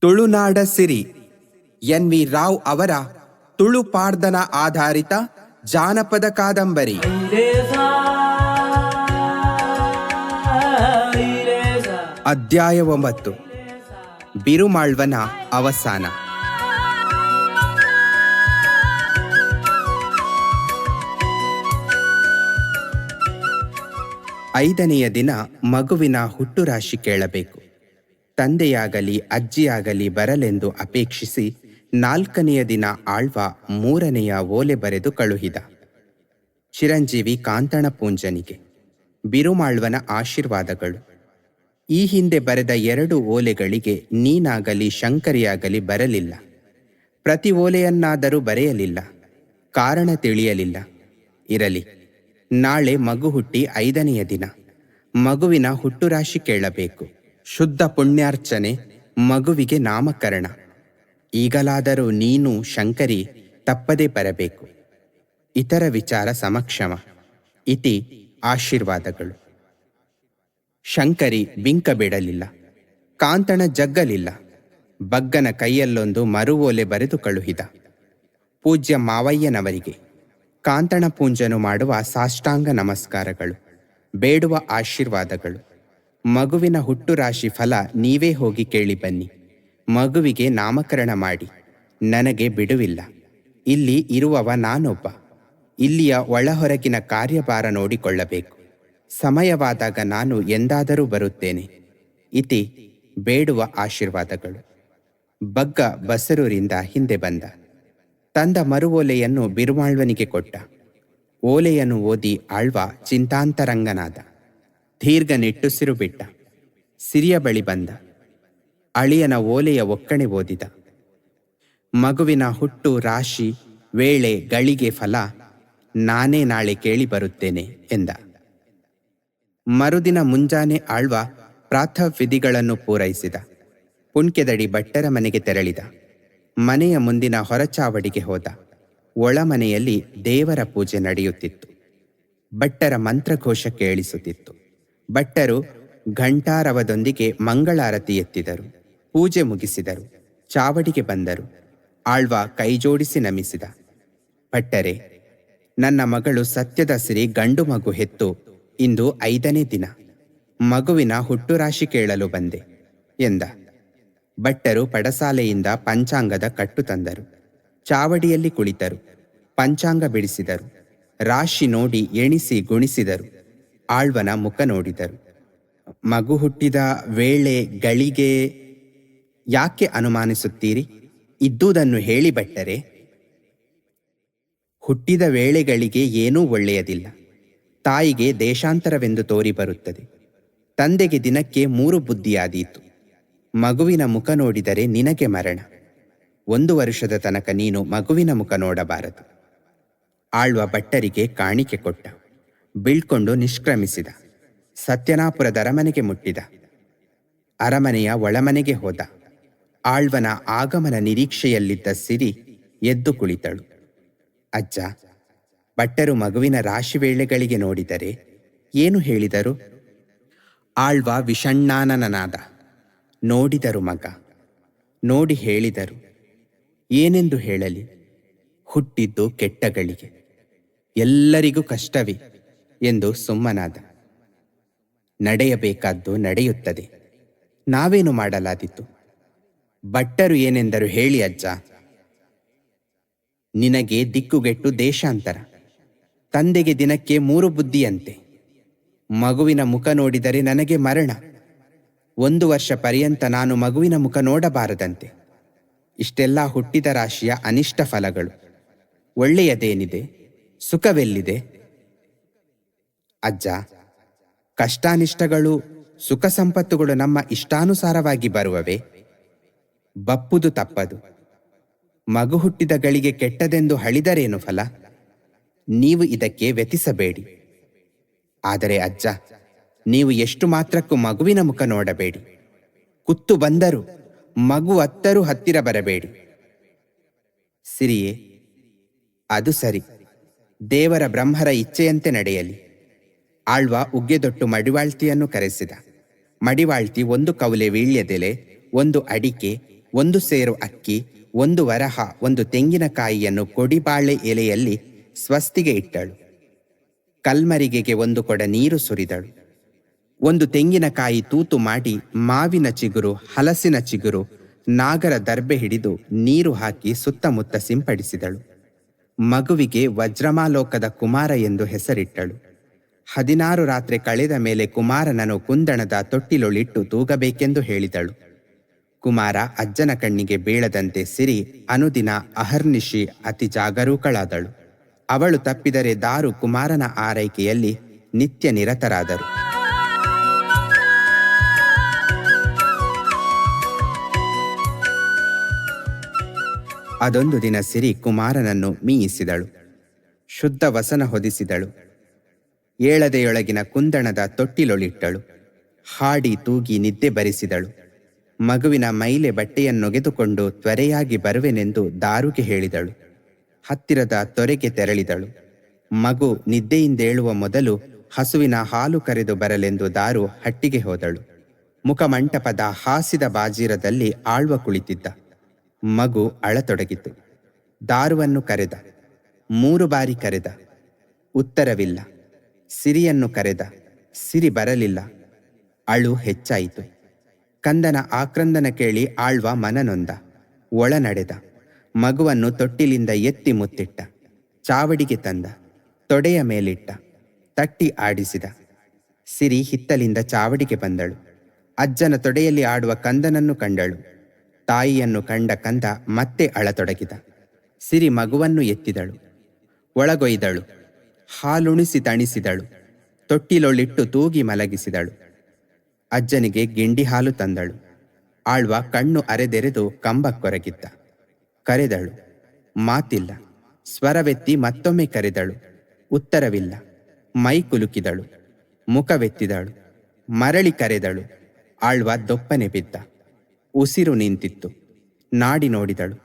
ತುಳುನಾಡ ಸಿರಿ N V Rao ಅವರ ತುಳು ಪಾರ್ದನ ಆಧಾರಿತ ಜಾನಪದ ಕಾದಂಬರಿ. ಅಧ್ಯಾಯ 9. ಬಿರುಮಾಳ್ವನ ಅವಸಾನ. ಐದನೆಯ ದಿನ ಮಗುವಿನ ಹುಟ್ಟುರಾಶಿ ಕೇಳಬೇಕು. ತಂದೆಯಾಗಲಿ ಅಜ್ಜಿಯಾಗಲಿ ಬರಲೆಂದು ಅಪೇಕ್ಷಿಸಿ 4ನೆಯ ದಿನ ಆಳ್ವ 3ನೆಯ ಓಲೆ ಬರೆದು ಕಳುಹಿದ. ಚಿರಂಜೀವಿ ಕಾಂತಣ ಪೂಂಜನಿಗೆ ಬಿರುಮಾಳ್ವನ ಆಶೀರ್ವಾದಗಳು. ಈ ಹಿಂದೆ ಬರೆದ 2 ಓಲೆಗಳಿಗೆ ನೀನಾಗಲಿ ಶಂಕರಿಯಾಗಲಿ ಬರಲಿಲ್ಲ. ಪ್ರತಿ ಓಲೆಯನ್ನಾದರೂ ಬರೆಯಲಿಲ್ಲ. ಕಾರಣ ತಿಳಿಯಲಿಲ್ಲ. ಇರಲಿ, ನಾಳೆ ಮಗು ಹುಟ್ಟಿ 5ನೆಯ ದಿನ. ಮಗುವಿನ ಹುಟ್ಟುರಾಶಿ ಕೇಳಬೇಕು. ಶುದ್ಧ ಪುಣ್ಯಾರ್ಚನೆ, ಮಗುವಿಗೆ ನಾಮಕರಣ. ಈಗಲಾದರೂ ನೀನು ಶಂಕರಿ ತಪ್ಪದೇ ಬರಬೇಕು. ಇತರ ವಿಚಾರ ಸಮಕ್ಷಮ. ಇತಿ ಆಶೀರ್ವಾದಗಳು. ಶಂಕರಿ ಬಿಂಕ ಕಾಂತಣ ಜಗ್ಗಲಿಲ್ಲ. ಬಗ್ಗನ ಕೈಯಲ್ಲೊಂದು ಮರುಓಲೆ ಬರೆದು ಕಳುಹಿದ. ಪೂಜ್ಯ ಮಾವಯ್ಯನವರಿಗೆ ಕಾಂತಣ ಪೂಂಜನು ಮಾಡುವ ಸಾಷ್ಟಾಂಗ ನಮಸ್ಕಾರಗಳು, ಬೇಡುವ ಆಶೀರ್ವಾದಗಳು. ಮಗುವಿನ ಹುಟ್ಟುರಾಶಿ ಫಲ ನೀವೇ ಹೋಗಿ ಕೇಳಿ ಬನ್ನಿ. ಮಗುವಿಗೆ ನಾಮಕರಣ ಮಾಡಿ. ನನಗೆ ಬಿಡುವಿಲ್ಲ. ಇಲ್ಲಿ ಇರುವವ ನಾನೊಬ್ಬ. ಇಲ್ಲಿಯ ಒಳಹೊರಗಿನ ಕಾರ್ಯಭಾರ ನೋಡಿಕೊಳ್ಳಬೇಕು. ಸಮಯವಾದಾಗ ನಾನು ಎಂದಾದರೂ ಬರುತ್ತೇನೆ. ಇತಿ ಬೇಡುವ ಆಶೀರ್ವಾದಗಳು. ಬಗ್ಗ ಬಸರೂರಿಂದ ಹಿಂದೆ ಬಂದ. ತಂದ ಮರುಓಲೆಯನ್ನು ಬಿರುಮಾಳ್ವನಿಗೆ ಕೊಟ್ಟ. ಓಲೆಯನ್ನು ಓದಿ ಆಳ್ವ ಚಿಂತಾಂತರಂಗನಾದ. ದೀರ್ಘ ನಿಟ್ಟುಸಿರು ಬಿಟ್ಟ. ಸಿರಿಯ ಬಳಿ ಬಂದ. ಅಳಿಯನ ಓಲೆಯ ಒಕ್ಕಣೆ ಓದಿದ. ಮಗುವಿನ ಹುಟ್ಟು ರಾಶಿ, ವೇಳೆ, ಗಳಿಗೆ ಫಲ ನಾನೇ ನಾಳೆ ಕೇಳಿ ಬರುತ್ತೇನೆ ಎಂದ. ಮರುದಿನ ಮುಂಜಾನೆ ಆಳ್ವ ಪ್ರಾತಃವಿಧಿಗಳನ್ನು ಪೂರೈಸಿದ. ಪುಣ್ಕೆದಡಿ ಭಟ್ಟರ ಮನೆಗೆ ತೆರಳಿದ. ಮನೆಯ ಮುಂದಿನ ಹೊರಚಾವಡಿಗೆ ಹೋದ. ಒಳಮನೆಯಲ್ಲಿ ದೇವರ ಪೂಜೆ ನಡೆಯುತ್ತಿತ್ತು. ಭಟ್ಟರ ಮಂತ್ರಘೋಷ ಕೇಳಿಸುತ್ತಿತ್ತು. ಭಟ್ಟರು ಘಂಟಾರವದೊಂದಿಗೆ ಮಂಗಳಾರತಿ ಎತ್ತಿದರು. ಪೂಜೆ ಮುಗಿಸಿದರು. ಚಾವಡಿಗೆ ಬಂದರು. ಆಳ್ವ ಕೈಜೋಡಿಸಿ ನಮಿಸಿದ. ಭಟ್ಟರೆ, ನನ್ನ ಮಗಳು ಸತ್ಯದ ಸಿರಿ ಗಂಡು ಮಗು ಹೆತ್ತು ಇಂದು 5ನೇ ದಿನ. ಮಗುವಿನ ಹುಟ್ಟುರಾಶಿ ಕೇಳಲು ಬಂದೆ ಎಂದ. ಭಟ್ಟರು ಪಡಸಾಲೆಯಿಂದ ಪಂಚಾಂಗದ ಕಟ್ಟು ತಂದರು. ಚಾವಡಿಯಲ್ಲಿ ಕುಳಿತರು. ಪಂಚಾಂಗ ಬಿಡಿಸಿದರು. ರಾಶಿ ನೋಡಿ ಎಣಿಸಿ ಗುಣಿಸಿದರು. ಆಳ್ವನ ಮುಖ ನೋಡಿದರು. ಮಗು ಹುಟ್ಟಿದ ವೇಳೆ, ಗಳಿಗೆ ಯಾಕೆ ಅನುಮಾನಿಸುತ್ತೀರಿ? ಇದ್ದುದನ್ನು ಹೇಳಿ ಭಟ್ಟರೆ. ಹುಟ್ಟಿದ ವೇಳೆಗಳಿಗೆ ಏನೂ ಒಳ್ಳೆಯದಿಲ್ಲ. ತಾಯಿಗೆ ದೇಶಾಂತರವೆಂದು ತೋರಿ ಬರುತ್ತದೆ. ತಂದೆಗೆ ದಿನಕ್ಕೆ 3 ಬುದ್ಧಿಯಾದೀತು. ಮಗುವಿನ ಮುಖ ನೋಡಿದರೆ ನಿನಗೆ ಮರಣ. 1 ವರ್ಷದ ತನಕ ನೀನು ಮಗುವಿನ ಮುಖ ನೋಡಬಾರದು. ಆಳ್ವ ಭಟ್ಟರಿಗೆ ಕಾಣಿಕೆ ಕೊಟ್ಟ. ಬೀಳ್ಕೊಂಡು ನಿಷ್ಕ್ರಮಿಸಿದ. ಸತ್ಯನಾಪುರದ ಅರಮನೆಗೆ ಮುಟ್ಟಿದ. ಅರಮನೆಯ ಒಳಮನೆಗೆ ಹೋದ. ಆಳ್ವನ ಆಗಮನ ನಿರೀಕ್ಷೆಯಲ್ಲಿದ್ದ ಸಿರಿ ಎದ್ದು ಕುಳಿತಳು. ಅಜ್ಜ, ಭಟ್ಟರು ಮಗುವಿನ ರಾಶಿ ವೇಳೆಗಳಿಗೆ ನೋಡಿದರೆ ಏನು ಹೇಳಿದರು? ಆಳ್ವ ವಿಷಣ್ಣಾನನಾದ. ನೋಡಿದರು ಮಗ. ನೋಡಿ ಹೇಳಿದರು. ಏನೆಂದು ಹೇಳಲಿ? ಹುಟ್ಟಿದ್ದು ಕೆಟ್ಟಗಳಿಗೆ, ಎಲ್ಲರಿಗೂ ಕಷ್ಟವೇ ಎಂದು ಸುಮ್ಮನಾದ. ನಡೆಯಬೇಕಾದ್ದು ನಡೆಯುತ್ತದೆ. ನಾವೇನು ಮಾಡಲಾದೀತು? ಭಟ್ಟರು ಏನೆಂದರು ಹೇಳಿ ಅಜ್ಜ? ನಿನಗೆ ದಿಕ್ಕುಗೆಟ್ಟು ದೇಶಾಂತರ, ತಂದೆಗೆ ದಿನಕ್ಕೆ 3 ಬುದ್ಧಿಯಂತೆ. ಮಗುವಿನ ಮುಖ ನೋಡಿದರೆ ನನಗೆ ಮರಣ. 1 ವರ್ಷ ಪರ್ಯಂತ ನಾನು ಮಗುವಿನ ಮುಖ ನೋಡಬಾರದಂತೆ. ಇಷ್ಟೆಲ್ಲ ಹುಟ್ಟಿದ ರಾಶಿಯ ಅನಿಷ್ಟ ಫಲಗಳು. ಒಳ್ಳೆಯದೇನಿದೆ? ಸುಖವೆಲ್ಲಿದೆ? ಅಜ್ಜ, ಕಷ್ಟಾನಿಷ್ಟಗಳು, ಸುಖ ಸಂಪತ್ತುಗಳು ನಮ್ಮ ಇಷ್ಟಾನುಸಾರವಾಗಿ ಬರುವವೇ? ಬಪ್ಪುದು ತಪ್ಪದು. ಮಗು ಹುಟ್ಟಿದ ಗಳಿಗೆ ಕೆಟ್ಟದೆಂದು ಹಳಿದರೇನು ಫಲ? ನೀವು ಇದಕ್ಕೆ ವ್ಯತಿಸಬೇಡಿ. ಆದರೆ ಅಜ್ಜ, ನೀವು ಎಷ್ಟು ಮಾತ್ರಕ್ಕೂ ಮಗುವಿನ ಮುಖ ನೋಡಬೇಡಿ. ಕುತ್ತು ಬಂದರೂ ಮಗು ಅತ್ತರೂ ಹತ್ತಿರ ಬರಬೇಡಿ. ಸಿರಿಯೇ, ಅದು ಸರಿ. ದೇವರ ಬ್ರಹ್ಮರ ಇಚ್ಛೆಯಂತೆ ನಡೆಯಲಿ. ಆಳ್ವ ಉಗ್ಗೆದೊಟ್ಟು ಮಡಿವಾಳ್ತಿಯನ್ನು ಕರೆಸಿದ. ಮಡಿವಾಳ್ತಿ 1 ಕೌಲೆ ವೀಳ್ಯದೆಲೆ, 1 ಅಡಿಕೆ, 1 ಸೇರು ಅಕ್ಕಿ, 1 ವರಹ, 1 ತೆಂಗಿನಕಾಯಿಯನ್ನು ಕೊಡಿಬಾಳೆ ಎಲೆಯಲ್ಲಿ ಸ್ವಸ್ತಿಗೆ ಇಟ್ಟಳು. ಕಲ್ಮರಿಗೆಗೆ 1 ಕೊಡ ನೀರು ಸುರಿದಳು. 1 ತೆಂಗಿನಕಾಯಿ ತೂತು ಮಾಡಿ ಮಾವಿನ ಚಿಗುರು, ಹಲಸಿನ ಚಿಗುರು, ನಾಗರ ದರ್ಬೆ ಹಿಡಿದು ನೀರು ಹಾಕಿ ಸುತ್ತಮುತ್ತ ಸಿಂಪಡಿಸಿದಳು. ಮಗುವಿಗೆ ವಜ್ರಮಾಲೋಕದ ಕುಮಾರ ಎಂದು ಹೆಸರಿಟ್ಟಳು. 16 ರಾತ್ರಿ ಕಳೆದ ಮೇಲೆ ಕುಮಾರನನ್ನು ಕುಂದಣದ ತೊಟ್ಟಿಲೊಳಿಟ್ಟು ತೂಗಬೇಕೆಂದು ಹೇಳಿದಳು. ಕುಮಾರ ಅಜ್ಜನ ಕಣ್ಣಿಗೆ ಬೀಳದಂತೆ ಸಿರಿ ಅನುದಿನ ಅಹರ್ನಿಶಿ ಅತಿ ಜಾಗರೂಕಳಾದಳು. ಅವಳು ತಪ್ಪಿದರೆ ದಾರು ಕುಮಾರನ ಆರೈಕೆಯಲ್ಲಿ ನಿತ್ಯ ನಿರತರಾದರು. ಅದೊಂದು ದಿನ ಸಿರಿ ಕುಮಾರನನ್ನು ಮೀಯಿಸಿದಳು. ಶುದ್ಧ ವಸನ ಹೊದಿಸಿದಳು. ಏಳದೆಯೊಳಗಿನ ಕುಂದಣದ ತೊಟ್ಟಿಲೊಳಿಟ್ಟಳು. ಹಾಡಿ ತೂಗಿ ನಿದ್ದೆ ಬರಿಸಿದಳು. ಮಗುವಿನ ಮೈಲೆ ಬಟ್ಟೆಯನ್ನೊಗೆದುಕೊಂಡು ತ್ವರೆಯಾಗಿ ಬರುವೆನೆಂದು ದಾರುಗೆ ಹೇಳಿದಳು. ಹತ್ತಿರದ ತೊರೆಗೆ ತೆರಳಿದಳು. ಮಗು ನಿದ್ದೆಯಿಂದೇಳುವ ಮೊದಲು ಹಸುವಿನ ಹಾಲು ಕರೆದು ಬರಲೆಂದು ದಾರು ಹಟ್ಟಿಗೆ ಹೋದಳು. ಮುಖಮಂಟಪದ ಹಾಸಿದ ಬಾಜೀರದಲ್ಲಿ ಆಳ್ವ ಕುಳಿತಿದ್ದ. ಮಗು ಅಳತೊಡಗಿತು. ದಾರುವನ್ನು ಕರೆದ. 3 ಬಾರಿ ಕರೆದ. ಉತ್ತರವಿಲ್ಲ. ಸಿರಿಯನ್ನು ಕರೆದ. ಸಿರಿ ಬರಲಿಲ್ಲ. ಅಳು ಹೆಚ್ಚಾಯಿತು. ಕಂದನ ಆಕ್ರಂದನ ಕೇಳಿ ಆಳ್ವ ಮನನೊಂದ. ಒಳ ನಡೆದ. ಮಗುವನ್ನು ತೊಟ್ಟಿಲಿಂದ ಎತ್ತಿ ಮುತ್ತಿಟ್ಟ. ಚಾವಡಿಗೆ ತಂದ. ತೊಡೆಯ ಮೇಲಿಟ್ಟ. ತಟ್ಟಿ ಆಡಿಸಿದ. ಸಿರಿ ಹಿತ್ತಲಿಂದ ಚಾವಡಿಗೆ ಬಂದಳು. ಅಜ್ಜನ ತೊಡೆಯಲ್ಲಿ ಆಡುವ ಕಂದನನ್ನು ಕಂಡಳು. ತಾಯಿಯನ್ನು ಕಂಡ ಕಂದ ಮತ್ತೆ ಅಳತೊಡಗಿದ. ಸಿರಿ ಮಗುವನ್ನು ಎತ್ತಿದಳು. ಒಳಗೊಯ್ದಳು. ಹಾಲುಣಿಸಿ ತಣಿಸಿದಳು. ತೊಟ್ಟಿಲೊಳಿಟ್ಟು ತೂಗಿ ಮಲಗಿಸಿದಳು. ಅಜ್ಜನಿಗೆ ಗಿಂಡಿ ಹಾಲು ತಂದಳು. ಆಳ್ವ ಕಣ್ಣು ಅರೆದೆರೆದು ಕಂಬಕ್ಕೊರಗಿದ್ದ. ಕರೆದಳು. ಮಾತಿಲ್ಲ. ಸ್ವರವೆತ್ತಿ ಮತ್ತೊಮ್ಮೆ ಕರೆದಳು. ಉತ್ತರವಿಲ್ಲ. ಮೈ ಕುಲುಕಿದಳು. ಮುಖವೆತ್ತಿದಳು. ಮರಳಿ ಕರೆದಳು. ಆಳ್ವ ದೊಪ್ಪನೆ ಬಿದ್ದ. ಉಸಿರು ನಿಂತಿತ್ತು. ನಾಡಿ ನೋಡಿದಳು.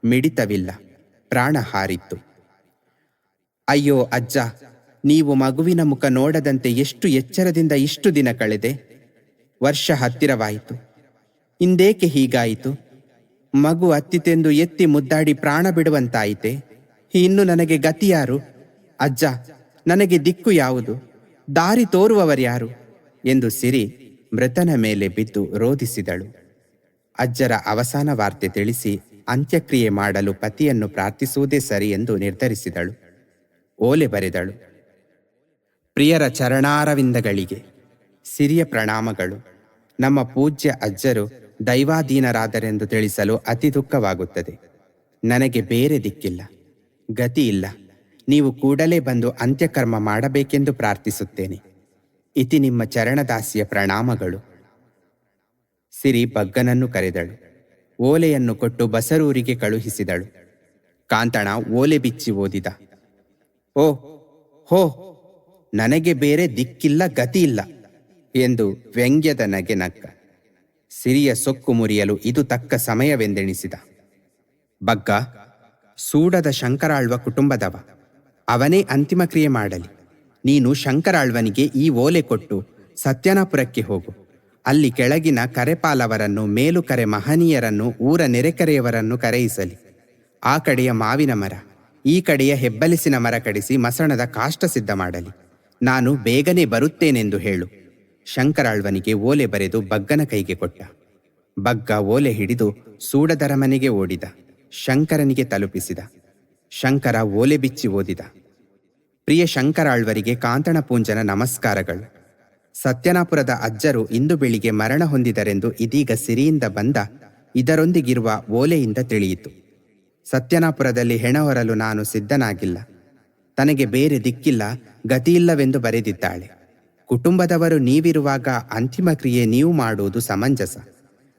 ಮಿಡಿತವಿಲ್ಲ. ಪ್ರಾಣ ಹಾರಿತ್ತು. ಅಯ್ಯೋ ಅಜ್ಜ, ನೀವು ಮಗುವಿನ ಮುಖ ನೋಡದಂತೆ ಎಷ್ಟು ಎಚ್ಚರದಿಂದ ಇಷ್ಟು ದಿನ ಕಳೆದೆ. ವರ್ಷ ಹತ್ತಿರವಾಯಿತು. ಇಂದೇಕೆ ಹೀಗಾಯಿತು? ಮಗು ಅತ್ತಿತೆಂದು ಎತ್ತಿ ಮುದ್ದಾಡಿ ಪ್ರಾಣ ಬಿಡುವಂತಾಯಿತೆ. ಇನ್ನು ನನಗೆ ಗತಿಯಾರು? ಅಜ್ಜ, ನನಗೆ ದಿಕ್ಕು ಯಾವುದು? ದಾರಿ ತೋರುವವರ್ಯಾರು? ಎಂದು ಸಿರಿ ಮೃತನ ಮೇಲೆ ಬಿದ್ದು ರೋಧಿಸಿದಳು. ಅಜ್ಜರ ಅವಸಾನ ವಾರ್ತೆ ತಿಳಿಸಿ ಅಂತ್ಯಕ್ರಿಯೆ ಮಾಡಲು ಪತಿಯನ್ನು ಪ್ರಾರ್ಥಿಸುವುದೇ ಸರಿ ಎಂದು ನಿರ್ಧರಿಸಿದಳು. ಓಲೆ ಬರೆದಳು. ಪ್ರಿಯರ ಚರಣಾರವಿಂದಗಳಿಗೆ ಸಿರಿಯ ಪ್ರಣಾಮಗಳು. ನಮ್ಮ ಪೂಜ್ಯ ಅಜ್ಜರು ದೈವಾಧೀನರಾದರೆಂದು ತಿಳಿಸಲು ಅತಿ ದುಃಖವಾಗುತ್ತದೆ. ನನಗೆ ಬೇರೆ ದಿಕ್ಕಿಲ್ಲ, ಗತಿ ಇಲ್ಲ. ನೀವು ಕೂಡಲೇ ಬಂದು ಅಂತ್ಯಕರ್ಮ ಮಾಡಬೇಕೆಂದು ಪ್ರಾರ್ಥಿಸುತ್ತೇನೆ. ಇತಿ ನಿಮ್ಮ ಚರಣದಾಸಿಯ ಪ್ರಣಾಮಗಳು. ಸಿರಿ ಬಗ್ಗನನ್ನು ಕರೆದಳು. ಓಲೆಯನ್ನು ಕೊಟ್ಟು ಬಸರೂರಿಗೆ ಕಳುಹಿಸಿದಳು. ಕಾಂತಣ ಓಲೆ ಬಿಚ್ಚಿ ಓದಿದ. ಓ ಹೋ, ನನಗೆ ಬೇರೆ ದಿಕ್ಕಿಲ್ಲ, ಗತಿಯಿಲ್ಲ ಎಂದು ವ್ಯಂಗ್ಯದ ನಗೆ ನಕ್ಕ. ಸಿರಿಯ ಸೊಕ್ಕು ಮುರಿಯಲು ಇದು ತಕ್ಕ ಸಮಯವೆಂದೆಣಿಸಿದ. ಬಗ್ಗ ಸೂಡದ ಶಂಕರಾಳ್ವ ಕುಟುಂಬದವ. ಅವನೇ ಅಂತಿಮ ಕ್ರಿಯೆ ಮಾಡಲಿ. ನೀನು ಶಂಕರಾಳ್ವನಿಗೆ ಈ ಓಲೆ ಕೊಟ್ಟು ಸತ್ಯನಾಪುರಕ್ಕೆ ಹೋಗು. ಅಲ್ಲಿ ಕೆಳಗಿನ ಕರೆಪಾಲವರನ್ನು, ಮೇಲುಕರೆ ಮಹನೀಯರನ್ನು, ಊರ ನೆರೆಕರೆಯವರನ್ನು ಕರೆಯಿಸಲಿ. ಆ ಕಡೆಯ ಮಾವಿನ ಮರ, ಈ ಕಡೆಯ ಹೆಬ್ಬಲಿಸಿನ ಮರ ಕಡಿಸಿ ಮಸಣದ ಕಾಷ್ಟ ಸಿದ್ಧ ಮಾಡಲಿ. ನಾನು ಬೇಗನೆ ಬರುತ್ತೇನೆಂದು ಹೇಳು. ಶಂಕರಾಳ್ವನಿಗೆ ಓಲೆ ಬರೆದು ಬಗ್ಗನ ಕೈಗೆ ಕೊಟ್ಟ. ಬಗ್ಗ ಓಲೆ ಹಿಡಿದು ಸೂಡದರ ಮನೆಗೆ ಓಡಿದ. ಶಂಕರನಿಗೆ ತಲುಪಿಸಿದ. ಶಂಕರ ಓಲೆ ಬಿಚ್ಚಿ ಓದಿದ. ಪ್ರಿಯ ಶಂಕರಾಳ್ವರಿಗೆ ಕಾಂತಣ ಪೂಂಜನ ನಮಸ್ಕಾರಗಳು. ಸತ್ಯನಾಪುರದ ಅಜ್ಜರು ಇಂದು ಬೆಳಿಗ್ಗೆ ಮರಣ ಹೊಂದಿದರೆಂದು ಇದೀಗ ಸಿರಿಯಿಂದ ಬಂದ ಇದರೊಂದಿಗಿರುವ ಓಲೆಯಿಂದ ತಿಳಿಯಿತು. ಸತ್ಯನಾಪುರದಲ್ಲಿ ಹೆಣ ಹೊರಲು ನಾನು ಸಿದ್ಧನಾಗಿಲ್ಲ. ತನಗೆ ಬೇರೆ ದಿಕ್ಕಿಲ್ಲ, ಗತಿಯಿಲ್ಲವೆಂದು ಬರೆದಿದ್ದಾಳೆ. ಕುಟುಂಬದವರು ನೀವಿರುವಾಗ ಅಂತಿಮ ಕ್ರಿಯೆ ನೀವು ಮಾಡುವುದು ಸಮಂಜಸ.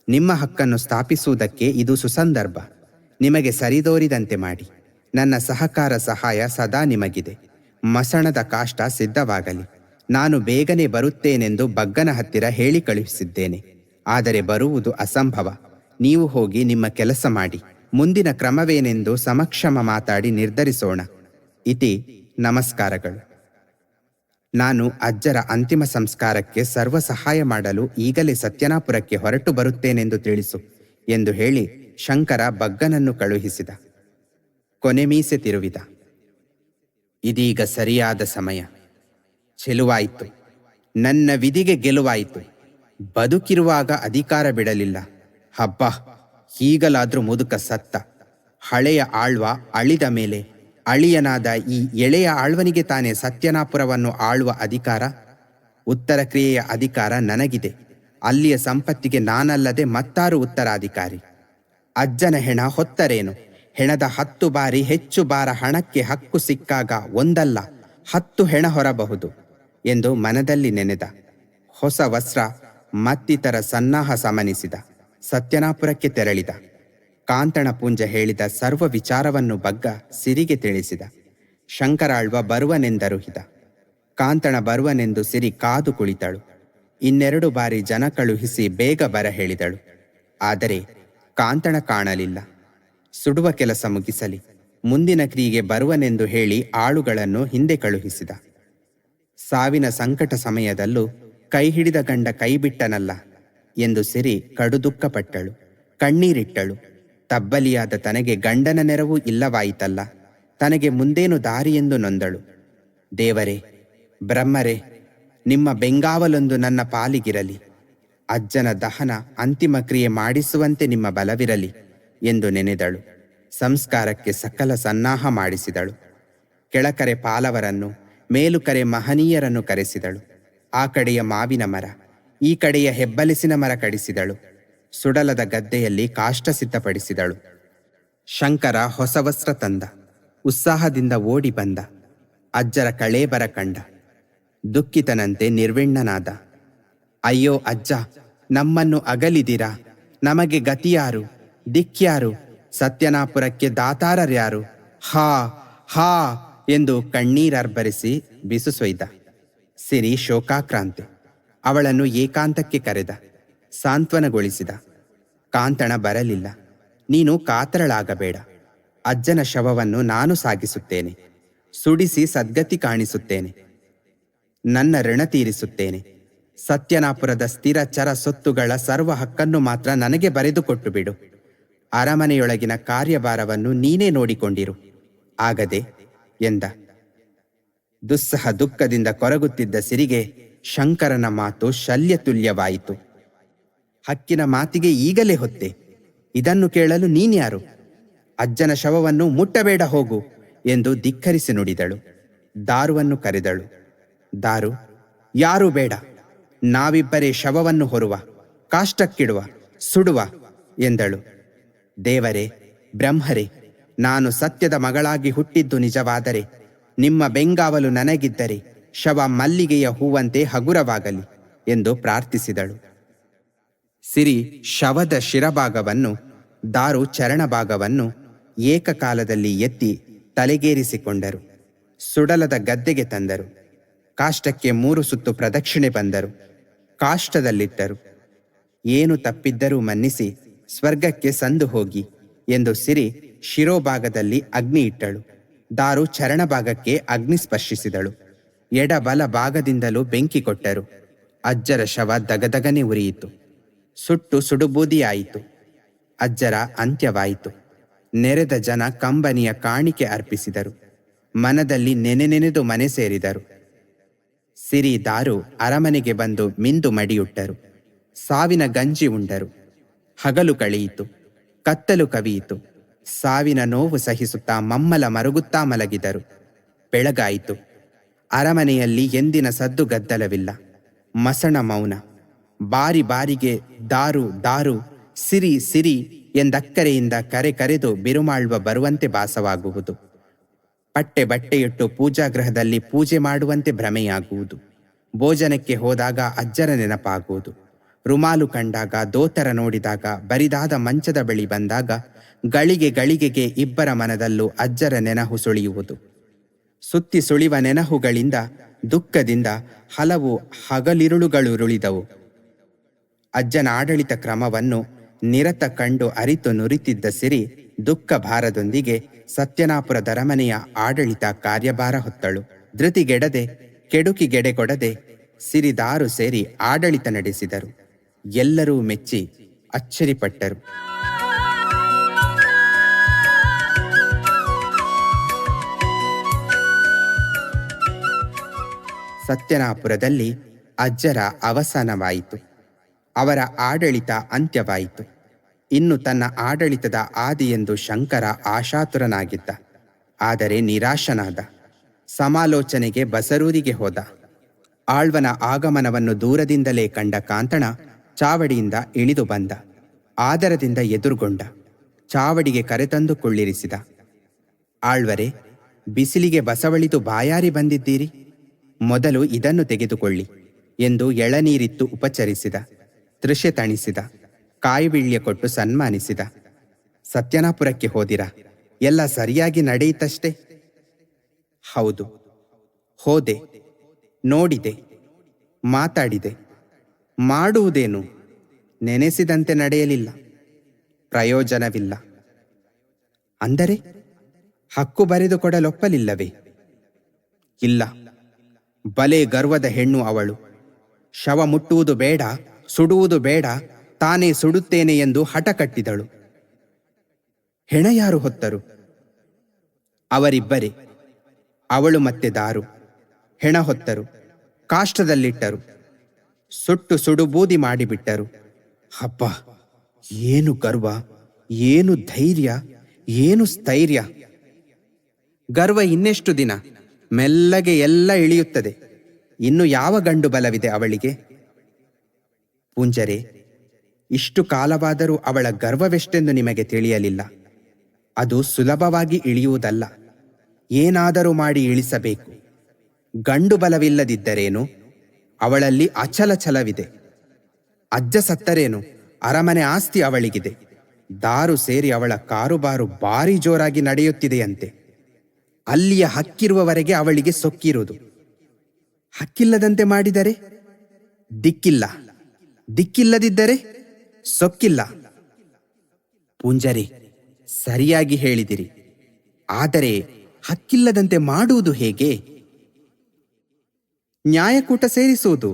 ನಿಮ್ಮ ಹಕ್ಕನ್ನು ಸ್ಥಾಪಿಸುವುದಕ್ಕೆ ಇದು ಸುಸಂದರ್ಭ. ನಿಮಗೆ ಸರಿದೋರಿದಂತೆ ಮಾಡಿ. ನನ್ನ ಸಹಕಾರ ಸಹಾಯ ಸದಾ ನಿಮಗಿದೆ. ಮಸಣದ ಕಾಷ್ಟ ಸಿದ್ಧವಾಗಲಿ. ನಾನು ಬೇಗನೆ ಬರುತ್ತೇನೆಂದು ಬಗ್ಗನ ಹತ್ತಿರ ಹೇಳಿ ಕಳುಹಿಸಿದ್ದೇನೆ. ಆದರೆ ಬರುವುದು ಅಸಂಭವ. ನೀವು ಹೋಗಿ ನಿಮ್ಮ ಕೆಲಸ ಮಾಡಿ. ಮುಂದಿನ ಕ್ರಮವೇನೆಂದು ಸಮಕ್ಷಮ ಮಾತಾಡಿ ನಿರ್ಧರಿಸೋಣ. ಇತಿ ನಮಸ್ಕಾರಗಳು. ನಾನು ಅಜ್ಜರ ಅಂತಿಮ ಸಂಸ್ಕಾರಕ್ಕೆ ಸರ್ವ ಸಹಾಯ ಮಾಡಲು ಈಗಲೇ ಸತ್ಯನಾಪುರಕ್ಕೆ ಹೊರಟು ಬರುತ್ತೇನೆಂದು ತಿಳಿಸು ಎಂದು ಹೇಳಿ ಶಂಕರ ಬಗ್ಗನನ್ನು ಕಳುಹಿಸಿದ. ಕೊನೆ ಮೀಸೆ ತಿರುವಿದ. ಇದೀಗ ಸರಿಯಾದ ಸಮಯ. ಚೆಲುವಾಯಿತು. ನನ್ನ ವಿಧಿಗೆ ಗೆಲುವಾಯಿತು. ಬದುಕಿರುವಾಗ ಅಧಿಕಾರ ಬಿಡಲಿಲ್ಲ. ಹಬ್ಬ, ಈಗಲಾದ್ರೂ ಮುದುಕ ಸತ್ತ. ಹಳೆಯ ಆಳ್ವ ಅಳಿದ ಮೇಲೆ ಅಳಿಯನಾದ ಈ ಎಳೆಯ ಆಳ್ವನಿಗೆ ತಾನೇ ಸತ್ಯನಾಪುರವನ್ನು ಆಳುವ ಅಧಿಕಾರ. ಉತ್ತರ ಕ್ರಿಯೆಯ ಅಧಿಕಾರ ನನಗಿದೆ. ಅಲ್ಲಿಯ ಸಂಪತ್ತಿಗೆ ನಾನಲ್ಲದೆ ಮತ್ತಾರು ಉತ್ತರಾಧಿಕಾರಿ. ಅಜ್ಜನ ಹೆಣ ಹೊತ್ತರೇನು? ಹೆಣದ 10 ಬಾರಿ ಹೆಚ್ಚು ಭಾರ ಹಣಕ್ಕೆ ಹಕ್ಕು ಸಿಕ್ಕಾಗ ಒಂದಲ್ಲ 10 ಹೆಣ ಹೊರಬಹುದು ಎಂದು ಮನದಲ್ಲಿ ನೆನೆದ. ಹೊಸ ವಸ್ತ್ರ ಮತ್ತಿತರ ಸನ್ನಾಹ ಸಮನಿಸಿದ. ಸತ್ಯನಾಪುರಕ್ಕೆ ತೆರಳಿದ. ಕಾಂತಣ ಪುಂಜ ಹೇಳಿದ ಸರ್ವ ವಿಚಾರವನ್ನು ಬಗ್ಗ ಸಿರಿಗೆ ತಿಳಿಸಿದ. ಶಂಕರಾಳ್ವ ಬರುವನೆಂದರುಹಿದ. ಕಾಂತಣ ಬರುವನೆಂದು ಸಿರಿ ಕಾದು ಕುಳಿತಳು. 2 ಬಾರಿ ಜನ ಕಳುಹಿಸಿ ಬೇಗ ಬರ ಹೇಳಿದಳು. ಆದರೆ ಕಾಂತಣ ಕಾಣಲಿಲ್ಲ. ಸುಡುವ ಕೆಲಸ ಮುಗಿಸಲಿ, ಮುಂದಿನ ಕ್ರಿಯೆಗೆ ಬರುವನೆಂದು ಹೇಳಿ ಆಳುಗಳನ್ನು ಹಿಂದೆ ಕಳುಹಿಸಿದ. ಸಾವಿನ ಸಂಕಟ ಸಮಯದಲ್ಲೂ ಕೈ ಹಿಡಿದ ಗಂಡ ಕೈಬಿಟ್ಟನಲ್ಲ ಎಂದು ಸಿರಿ ಕಡು ದುಃಖಪಟ್ಟಳು. ಕಣ್ಣೀರಿಟ್ಟಳು. ತಬ್ಬಲಿಯಾದ ತನಗೆ ಗಂಡನ ನೆರವು ಇಲ್ಲವಾಯಿತಲ್ಲ, ತನಗೆ ಮುಂದೇನು ದಾರಿಯೆಂದು ನೊಂದಳು. ದೇವರೇ, ಬ್ರಹ್ಮರೇ, ನಿಮ್ಮ ಬೆಂಗಾವಲೊಂದು ನನ್ನ ಪಾಲಿಗಿರಲಿ. ಅಜ್ಜನ ದಹನ ಅಂತಿಮ ಕ್ರಿಯೆ ಮಾಡಿಸುವಂತೆ ನಿಮ್ಮ ಬಲವಿರಲಿ ಎಂದು ನೆನೆದಳು. ಸಂಸ್ಕಾರಕ್ಕೆ ಸಕಲ ಸನ್ನಾಹ ಮಾಡಿಸಿದಳು. ಕೆಳಕರೆ ಪಾಲವರನ್ನು, ಮೇಲುಕರೆ ಮಹನೀಯರನ್ನು ಕರೆಸಿದಳು. ಆ ಕಡೆಯ ಮಾವಿನ ಮರ, ಈ ಕಡೆಯ ಹೆಬ್ಬಲಿಸಿನ ಮರ ಕಡಿಸಿದಳು. ಸುಡಲದ ಗದ್ದೆಯಲ್ಲಿ ಕಾಷ್ಟ ಸಿದ್ಧಪಡಿಸಿದಳು. ಶಂಕರ ಹೊಸ ವಸ್ತ್ರ ತಂದ. ಉತ್ಸಾಹದಿಂದ ಓಡಿ ಬಂದ. ಅಜ್ಜರ ಕಳೇಬರ ಕಂಡ. ದುಃಖಿತನಂತೆ ನಿರ್ವಿಣ್ಣನಾದ. ಅಯ್ಯೋ ಅಜ್ಜ, ನಮ್ಮನ್ನು ಅಗಲಿದಿರಾ? ನಮಗೆ ಗತಿಯಾರು? ದಿಕ್ಕ್ಯಾರು? ಸತ್ಯನಾಪುರಕ್ಕೆ ದಾತಾರರ್ಯಾರು? ಹಾ ಹಾ ಎಂದು ಕಣ್ಣೀರರ್ಬರಿಸಿ ಬಿಸುಸೊಯ್ದ. ಸಿರಿ ಶೋಕಾಕ್ರಾಂತೆ. ಅವಳನ್ನು ಏಕಾಂತಕ್ಕೆ ಕರೆದ. ಸಾಂತ್ವನಗೊಳಿಸಿದ. ಕಾಂತಣ ಬರಲಿಲ್ಲ. ನೀನು ಕಾತರಳಾಗಬೇಡ. ಅಜ್ಜನ ಶವವನ್ನು ನಾನು ಸಾಗಿಸುತ್ತೇನೆ. ಸುಡಿಸಿ ಸದ್ಗತಿ ಕಾಣಿಸುತ್ತೇನೆ. ನನ್ನ ಋಣ ತೀರಿಸುತ್ತೇನೆ. ಸತ್ಯನಾಪುರದ ಸ್ಥಿರ ಚರ ಸೊತ್ತುಗಳ ಸರ್ವ ಹಕ್ಕನ್ನು ಮಾತ್ರ ನನಗೆ ಬರೆದುಕೊಟ್ಟು ಬಿಡು. ಅರಮನೆಯೊಳಗಿನ ಕಾರ್ಯಭಾರವನ್ನು ನೀನೇ ನೋಡಿಕೊಂಡಿರು. ಆಗದೆ ಎಂದ. ದುಸ್ಸಹ ದುಃಖದಿಂದ ಕೊರಗುತ್ತಿದ್ದ ಸಿರಿಗೆ ಶಂಕರನ ಮಾತು ಶಲ್ಯತುಲ್ಯವಾಯಿತು. ಹಕ್ಕಿನ ಮಾತಿಗೆ ಈಗಲೇ ಹೊತ್ತೆ. ಇದನ್ನು ಕೇಳಲು ನೀನ್ಯಾರು? ಅಜ್ಜನ ಶವವನ್ನು ಮುಟ್ಟಬೇಡ, ಹೋಗು ಎಂದು ಧಿಕ್ಕರಿಸಿ ನುಡಿದಳು. ದಾರುವನ್ನು ಕರೆದಳು. ದಾರು, ಯಾರೂ ಬೇಡ. ನಾವಿಬ್ಬರೇ ಶವವನ್ನು ಹೊರುವ, ಕಾಷ್ಟಕ್ಕಿಡುವ, ಸುಡುವ ಎಂದಳು. ದೇವರೇ, ಬ್ರಹ್ಮರೇ, ನಾನು ಸತ್ಯದ ಮಗಳಾಗಿ ಹುಟ್ಟಿದ್ದು ನಿಜವಾದರೆ, ನಿಮ್ಮ ಬೆಂಗಾವಲು ನನಗಿದ್ದರೆ ಶವ ಮಲ್ಲಿಗೆಯ ಹೂವಂತೆ ಹಗುರವಾಗಲಿ ಎಂದು ಪ್ರಾರ್ಥಿಸಿದಳು. ಸಿರಿ ಶವದ ಶಿರಭಾಗವನ್ನು, ದಾರು ಚರಣಭಾಗವನ್ನು ಏಕಕಾಲದಲ್ಲಿ ಎತ್ತಿ ತಲೆಗೇರಿಸಿಕೊಂಡರು. ಸುಡಲದ ಗದ್ದೆಗೆ ತಂದರು. ಕಾಷ್ಟಕ್ಕೆ 3 ಸುತ್ತು ಪ್ರದಕ್ಷಿಣೆ ಬಂದರು. ಕಾಷ್ಟದಲ್ಲಿಟ್ಟರು. ಏನು ತಪ್ಪಿದ್ದರೂ ಮನ್ನಿಸಿ ಸ್ವರ್ಗಕ್ಕೆ ಸಂದು ಹೋಗಿ ಎಂದು ಸಿರಿ ಶಿರೋಭಾಗದಲ್ಲಿ ಅಗ್ನಿ ಇಟ್ಟಳು. ದಾರು ಚರಣಭಾಗಕ್ಕೆ ಅಗ್ನಿ ಸ್ಪರ್ಶಿಸಿದಳು. ಎಡಬಲ ಭಾಗದಿಂದಲೂ ಬೆಂಕಿ ಕೊಟ್ಟರು. ಅಜ್ಜರ ಶವ ದಗದಗನೆ ಉರಿಯಿತು. ಸುಟ್ಟು ಸುಡುಬೂದಿಯಾಯಿತು. ಅಜ್ಜರ ಅಂತ್ಯವಾಯಿತು. ನೆರೆದ ಜನ ಕಂಬನಿಯ ಕಾಣಿಕೆ ಅರ್ಪಿಸಿದರು. ಮನದಲ್ಲಿ ನೆನೆನೆನೆದು ಮನೆ ಸೇರಿದರು. ಸಿರಿ ದಾರು ಅರಮನೆಗೆ ಬಂದು ಮಿಂದು ಮಡಿಯುಟ್ಟರು. ಸಾವಿನ ಗಂಜಿ ಉಂಡರು. ಹಗಲು ಕಳೆಯಿತು. ಕತ್ತಲು ಕವಿಯಿತು. ಸಾವಿನ ನೋವು ಸಹಿಸುತ್ತಾ ಮಮ್ಮಲ ಮರುಗುತ್ತಾ ಮಲಗಿದರು. ಬೆಳಗಾಯಿತು. ಅರಮನೆಯಲ್ಲಿ ಎಂದಿನ ಸದ್ದು ಗದ್ದಲವಿಲ್ಲ. ಮಸಣ ಮೌನ. ಬಾರಿ ಬಾರಿಗೆ ದಾರು ದಾರು, ಸಿರಿ ಸಿರಿ ಎಂದಕ್ಕರೆಯಿಂದ ಕರೆ ಕರೆದು ಬಿರುಮಾಳ್ವ ಬರುವಂತೆ ಭಾಸವಾಗುವುದು. ಪಟ್ಟೆ ಬಟ್ಟೆಯಿಟ್ಟು ಪೂಜಾಗೃಹದಲ್ಲಿ ಪೂಜೆ ಮಾಡುವಂತೆ ಭ್ರಮೆಯಾಗುವುದು. ಭೋಜನಕ್ಕೆ ಹೋದಾಗ ಅಜ್ಜರ ನೆನಪಾಗುವುದು. ರುಮಾಲು ಕಂಡಾಗ, ದೋತರ ನೋಡಿದಾಗ, ಬರಿದಾದ ಮಂಚದ ಬಳಿ ಬಂದಾಗ ಗಳಿಗೆ ಗಳಿಗೆಗೆ ಇಬ್ಬರ ಮನದಲ್ಲೂ ಅಜ್ಜರ ನೆನಹು ಸುಳಿಯುವುದು. ಸುತ್ತಿ ಸುಳಿವ ನೆನಹುಗಳಿಂದ ದುಃಖದಿಂದ ಹಲವು ಹಗಲಿರುಳುಗಳುರುಳಿದವು. ಅಜ್ಜನ ಆಡಳಿತ ಕ್ರಮವನ್ನು ನಿರತ ಕಂಡು ಅರಿತು ನುರಿತಿದ್ದ ಸಿರಿ ದುಃಖ ಭಾರದೊಂದಿಗೆ ಸತ್ಯನಾಪುರದ ಅರಮನೆಯ ಆಡಳಿತ ಕಾರ್ಯಭಾರ ಹೊತ್ತಳು. ಧೃತಿಗೆಡದೆ, ಕೆಡುಕಿಗೆಡೆಗೊಡದೆ ಸಿರಿದಾರು ಸೇರಿ ಆಡಳಿತ ನಡೆಸಿದರು. ಎಲ್ಲರೂ ಮೆಚ್ಚಿ ಅಚ್ಚರಿಪಟ್ಟರು. ಸತ್ಯನಾಪುರದಲ್ಲಿ ಅಜ್ಜರ ಅವಸಾನವಾಯಿತು. ಅವರ ಆಡಳಿತ ಅಂತ್ಯವಾಯಿತು. ಇನ್ನು ತನ್ನ ಆಡಳಿತದ ಆದಿಯೆಂದು ಶಂಕರ ಆಶಾತುರನಾಗಿದ್ದ. ಆದರೆ ನಿರಾಶನಾದ. ಸಮಾಲೋಚನೆಗೆ ಬಸರೂರಿಗೆ ಹೋದ. ಆಳ್ವನ ಆಗಮನವನ್ನು ದೂರದಿಂದಲೇ ಕಂಡ ಕಾಂತಣ ಚಾವಡಿಯಿಂದ ಇಳಿದು ಬಂದ. ಆದರದಿಂದ ಎದುರುಗೊಂಡ. ಚಾವಡಿಗೆ ಕರೆತಂದು ಕುಳ್ಳಿರಿಸಿದ. ಆಳ್ವರೇ, ಬಿಸಿಲಿಗೆ ಬಸವಳಿದು ಬಾಯಾರಿ ಬಂದಿದ್ದೀರಿ, ಮೊದಲು ಇದನ್ನು ತೆಗೆದುಕೊಳ್ಳಿ ಎಂದು ಎಳನೀರಿತ್ತು ಉಪಚರಿಸಿದ. ತೃಷೆ ತಣಿಸಿದ. ಕಾಯಿವಿಳ್ಯ ಕೊಟ್ಟು ಸನ್ಮಾನಿಸಿದ. ಸತ್ಯನಾಪುರಕ್ಕೆ ಹೋದಿರಾ? ಎಲ್ಲ ಸರಿಯಾಗಿ ನಡೆಯಿತಷ್ಟೇ? ಹೌದು, ಹೋದೆ, ನೋಡಿದೆ, ಮಾತಾಡಿದೆ. ಮಾಡುವುದೇನು? ನೆನೆಸಿದಂತೆ ನಡೆಯಲಿಲ್ಲ, ಪ್ರಯೋಜನವಿಲ್ಲ. ಅಂದರೆ ಹಕ್ಕು ಬರೆದು ಕೊಡಲೊಪ್ಪಲಿಲ್ಲವೇ? ಇಲ್ಲ. ಬಲೆ ಗರ್ವದ ಹೆಣ್ಣು ಅವಳು. ಶವ ಮುಟ್ಟುವುದು ಬೇಡ, ಸುಡುವುದು ಬೇಡ, ತಾನೇ ಸುಡುತ್ತೇನೆ ಎಂದು ಹಠ ಕಟ್ಟಿದಳು. ಹೆಣ ಯಾರು ಹೊತ್ತರು? ಅವರಿಬ್ಬರೇ, ಅವಳು ಮತ್ತೆ ದಾರು. ಹೆಣ ಹೊತ್ತರು, ಕಾಷ್ಟದಲ್ಲಿಟ್ಟರು, ಸುಟ್ಟು ಸುಡುಬೂದಿ ಮಾಡಿಬಿಟ್ಟರು. ಹಬ್ಬ, ಏನು ಗರ್ವ, ಏನು ಧೈರ್ಯ, ಏನು ಸ್ಥೈರ್ಯ! ಗರ್ವ ಇನ್ನೆಷ್ಟು ದಿನ? ಮೆಲ್ಲಗೆ ಎಲ್ಲ ಇಳಿಯುತ್ತದೆ. ಇನ್ನು ಯಾವ ಗಂಡು ಬಲವಿದೆ ಅವಳಿಗೆ? ಪೂಂಜರೆ, ಇಷ್ಟು ಕಾಲವಾದರೂ ಅವಳ ಗರ್ವವೆಷ್ಟೆಂದು ನಿಮಗೆ ತಿಳಿಯಲಿಲ್ಲ. ಅದು ಸುಲಭವಾಗಿ ಇಳಿಯುವುದಲ್ಲ, ಏನಾದರೂ ಮಾಡಿ ಇಳಿಸಬೇಕು. ಗಂಡು ಬಲವಿಲ್ಲದಿದ್ದರೇನು, ಅವಳಲ್ಲಿ ಅಚಲ ಛಲವಿದೆ. ಅಜ್ಜ ಸತ್ತರೇನು, ಅರಮನೆ ಆಸ್ತಿ ಅವಳಿಗಿದೆ. ದಾರು ಸೇರಿ ಅವಳ ಕಾರುಬಾರು ಭಾರಿ ಜೋರಾಗಿ ನಡೆಯುತ್ತಿದೆಯಂತೆ. ಅಲ್ಲಿಯ ಹಕ್ಕಿರುವವರೆಗೆ ಅವಳಿಗೆ ಸೊಕ್ಕಿರುವುದು. ಹಕ್ಕಿಲ್ಲದಂತೆ ಮಾಡಿದರೆ ದಿಕ್ಕಿಲ್ಲ, ದಿಕ್ಕಿಲ್ಲದಿದ್ದರೆ ಸೊಕ್ಕಿಲ್ಲ. ಪೂಂಜರಿ, ಸರಿಯಾಗಿ ಹೇಳಿದಿರಿ. ಆದರೆ ಹಕ್ಕಿಲ್ಲದಂತೆ ಮಾಡುವುದು ಹೇಗೆ? ನ್ಯಾಯಕೂಟ ಸೇರಿಸುವುದು.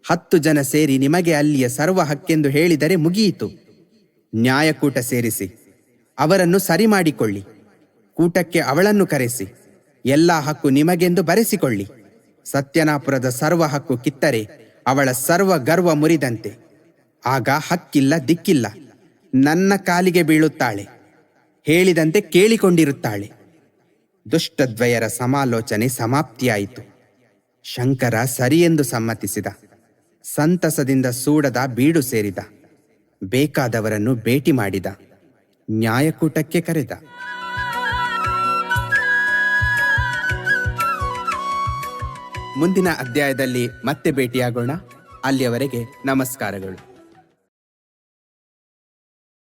10 ಜನ ಸೇರಿ ನಿಮಗೆ ಅಲ್ಲಿಯ ಸರ್ವ ಹಕ್ಕೆಂದು ಹೇಳಿದರೆ ಮುಗಿಯಿತು. ನ್ಯಾಯಕೂಟ ಸೇರಿಸಿ ಅವರನ್ನು ಸರಿ ಮಾಡಿಕೊಳ್ಳಿ. ಕೂಟಕ್ಕೆ ಅವಳನ್ನು ಕರೆಸಿ ಎಲ್ಲ ಹಕ್ಕು ನಿಮಗೆಂದು ಬರೆಸಿಕೊಳ್ಳಿ. ಸತ್ಯನಾಪುರದ ಸರ್ವ ಹಕ್ಕು ಕಿತ್ತರೆ ಅವಳ ಸರ್ವ ಗರ್ವ ಮುರಿದಂತೆ. ಆಗ ಹಕ್ಕಿಲ್ಲ, ದಿಕ್ಕಿಲ್ಲ. ನನ್ನ ಕಾಲಿಗೆ ಬೀಳುತ್ತಾಳೆ, ಹೇಳಿದಂತೆ ಕೇಳಿಕೊಂಡಿರುತ್ತಾಳೆ. ದುಷ್ಟದ್ವಯರ ಸಮಾಲೋಚನೆ ಸಮಾಪ್ತಿಯಾಯಿತು. ಶಂಕರ ಸರಿಯೆಂದು ಸಮ್ಮತಿಸಿದ. ಸಂತಸದಿಂದ ಸೂಡದ ಬೀಡು ಸೇರಿದ. ಬೇಕಾದವರನ್ನು ಭೇಟಿ ಮಾಡಿದ. ನ್ಯಾಯಕೂಟಕ್ಕೆ ಕರೆದ. ಮುಂದಿನ ಅಧ್ಯಾಯದಲ್ಲಿ ಮತ್ತೆ ಭೇಟಿಯಾಗೋಣ. ಅಲ್ಲಿಯವರೆಗೆ ನಮಸ್ಕಾರಗಳು.